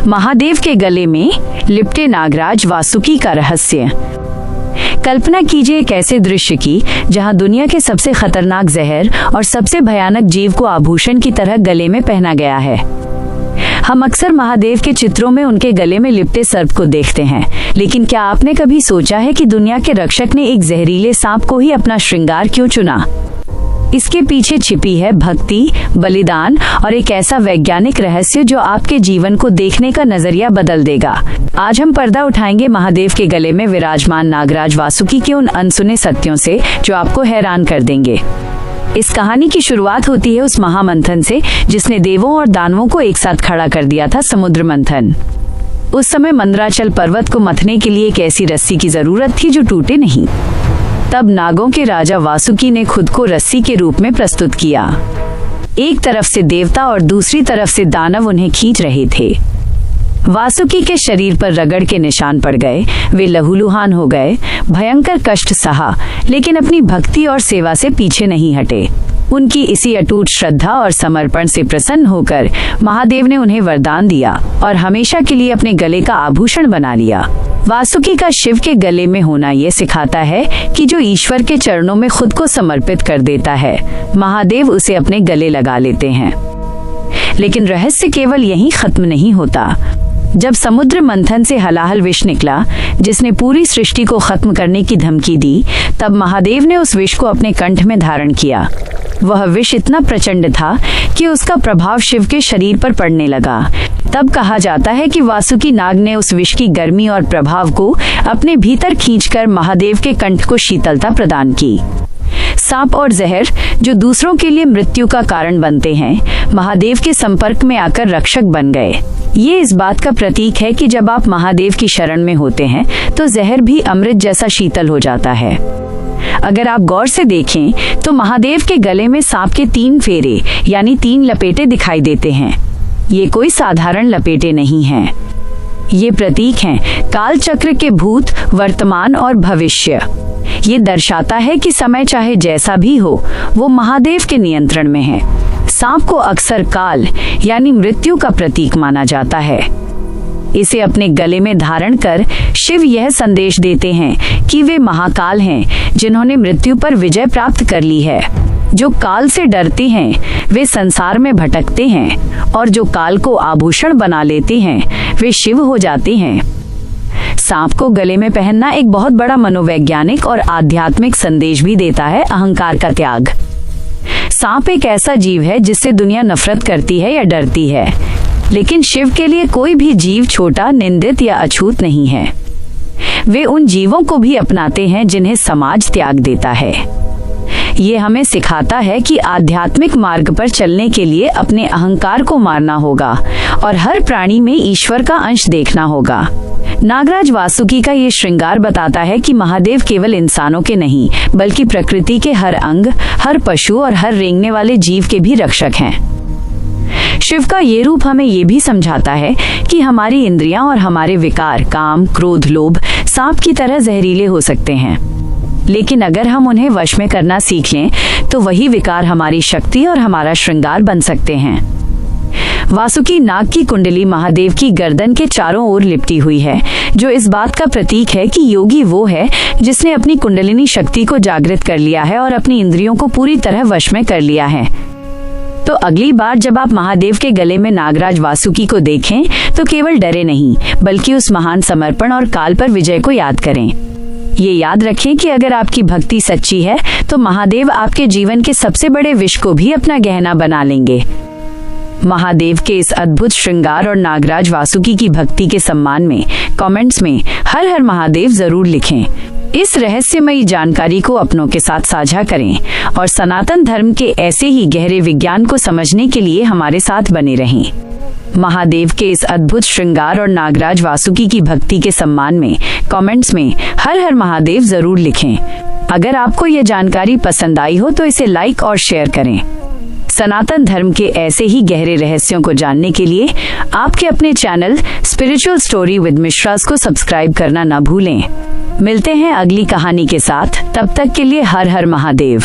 महादेव के गले में लिपटे नागराज वासुकी का रहस्य। कल्पना कीजिए एक ऐसे दृश्य की जहां दुनिया के सबसे खतरनाक जहर और सबसे भयानक जीव को आभूषण की तरह गले में पहना गया है। हम अक्सर महादेव के चित्रों में उनके गले में लिपटे सर्प को देखते हैं, लेकिन क्या आपने कभी सोचा है कि दुनिया के रक्षक ने एक जहरीले सांप को ही अपना श्रृंगार क्यों चुना? इसके पीछे छिपी है भक्ति, बलिदान और एक ऐसा वैज्ञानिक रहस्य जो आपके जीवन को देखने का नजरिया बदल देगा। आज हम पर्दा उठाएंगे महादेव के गले में विराजमान नागराज वासुकी के उन अनसुने सत्यों से जो आपको हैरान कर देंगे। इस कहानी की शुरुआत होती है उस महामंथन से जिसने देवों और दानवों को एक साथ खड़ा कर दिया था, समुद्र मंथन। उस समय मंदराचल पर्वत को मथने के लिए एक ऐसी रस्सी की जरूरत थी जो टूटे नहीं। तब नागों के राजा वासुकी ने खुद को रस्सी के रूप में प्रस्तुत किया। एक तरफ से देवता और दूसरी तरफ से दानव उन्हें खींच रहे थे। वासुकी के शरीर पर रगड़ के निशान पड़ गए, वे लहूलुहान हो गए, भयंकर कष्ट सहा, लेकिन अपनी भक्ति और सेवा से पीछे नहीं हटे। उनकी इसी अटूट श्रद्धा और समर्पण से प्रसन्न होकर महादेव ने उन्हें वरदान दिया और हमेशा के लिए अपने गले का आभूषण बना लिया। वासुकी का शिव के गले में होना ये सिखाता है कि जो ईश्वर के चरणों में खुद को समर्पित कर देता है, महादेव उसे अपने गले लगा लेते हैं। लेकिन रहस्य केवल यहीं खत्म नहीं होता। जब समुद्र मंथन से हलाहल विष निकला, जिसने पूरी सृष्टि को खत्म करने की धमकी दी, तब महादेव ने उस विष को अपने कंठ में धारण किया। वह विष इतना प्रचंड था कि उसका प्रभाव शिव के शरीर पर पड़ने लगा। तब कहा जाता है कि वासुकी नाग ने उस विष की गर्मी और प्रभाव को अपने भीतर खींचकर महादेव के कंठ को शीतलता प्रदान की। सांप और जहर जो दूसरों के लिए मृत्यु का कारण बनते हैं, महादेव के संपर्क में आकर रक्षक बन गए। ये इस बात का प्रतीक है कि जब आप महादेव की शरण में होते हैं तो जहर भी अमृत जैसा शीतल हो जाता है। अगर आप गौर से देखें तो महादेव के गले में सांप के 3 फेरे यानी 3 लपेटे दिखाई देते हैं। ये कोई साधारण लपेटे नहीं हैं। ये प्रतीक हैं काल चक्र के भूत, वर्तमान और भविष्य। ये दर्शाता है कि समय चाहे जैसा भी हो, वो महादेव के नियंत्रण में है। सांप को अक्सर काल यानी मृत्यु का प्रतीक माना जाता है। इसे अपने गले में धारण कर शिव यह संदेश देते हैं कि वे महाकाल हैं, जिन्होंने मृत्यु पर विजय प्राप्त कर ली है। जो काल से डरते हैं वे संसार में भटकते हैं, और जो काल को आभूषण बना लेते हैं वे शिव हो जाते हैं। सांप को गले में पहनना एक बहुत बड़ा मनोवैज्ञानिक और आध्यात्मिक संदेश भी देता है, अहंकार का त्याग। सांप एक ऐसा जीव है जिससे दुनिया नफरत करती है या डरती है, लेकिन शिव के लिए कोई भी जीव छोटा, निंदित या अछूत नहीं है। वे उन जीवों को भी अपनाते हैं जिन्हें समाज त्याग देता है। ये हमें सिखाता है कि आध्यात्मिक मार्ग पर चलने के लिए अपने अहंकार को मारना होगा और हर प्राणी में ईश्वर का अंश देखना होगा। नागराज वासुकी का ये श्रृंगार बताता है कि महादेव केवल इंसानों के नहीं, बल्कि प्रकृति के हर अंग, हर पशु और हर रेंगने वाले जीव के भी रक्षक हैं। शिव का ये रूप हमें ये भी समझाता है कि हमारी इंद्रियां और हमारे विकार, काम, क्रोध, लोभ सांप की तरह जहरीले हो सकते हैं, लेकिन अगर हम उन्हें वश में करना सीख लें तो वही विकार हमारी शक्ति और हमारा श्रृंगार बन सकते हैं। वासुकी नाग की कुंडली महादेव की गर्दन के चारों ओर लिपटी हुई है, जो इस बात का प्रतीक है कि योगी वो है जिसने अपनी कुंडलिनी शक्ति को जागृत कर लिया है और अपनी इंद्रियों को पूरी तरह वश में कर लिया है। तो अगली बार जब आप महादेव के गले में नागराज वासुकी को देखें तो केवल डरे नहीं, बल्कि उस महान समर्पण और काल पर विजय को याद करें। ये याद रखें कि अगर आपकी भक्ति सच्ची है तो महादेव आपके जीवन के सबसे बड़े विष को भी अपना गहना बना लेंगे। महादेव के इस अद्भुत श्रृंगार और नागराज वासुकी की भक्ति के सम्मान में कमेंट्स में हर हर महादेव जरूर लिखें। इस रहस्यमयी जानकारी को अपनों के साथ साझा करें और सनातन धर्म के ऐसे ही गहरे विज्ञान को समझने के लिए हमारे साथ बने रहें। महादेव के इस अद्भुत श्रृंगार और नागराज वासुकी की भक्ति के सम्मान में कमेंट्स में हर हर महादेव जरूर लिखें। अगर आपको यह जानकारी पसंद आई हो तो इसे लाइक और शेयर करें। सनातन धर्म के ऐसे ही गहरे रहस्यों को जानने के लिए आपके अपने channel spiritual story with Mishra's को सब्सक्राइब करना न भूलें। मिलते हैं अगली कहानी के साथ, तब तक के लिए हर हर महादेव।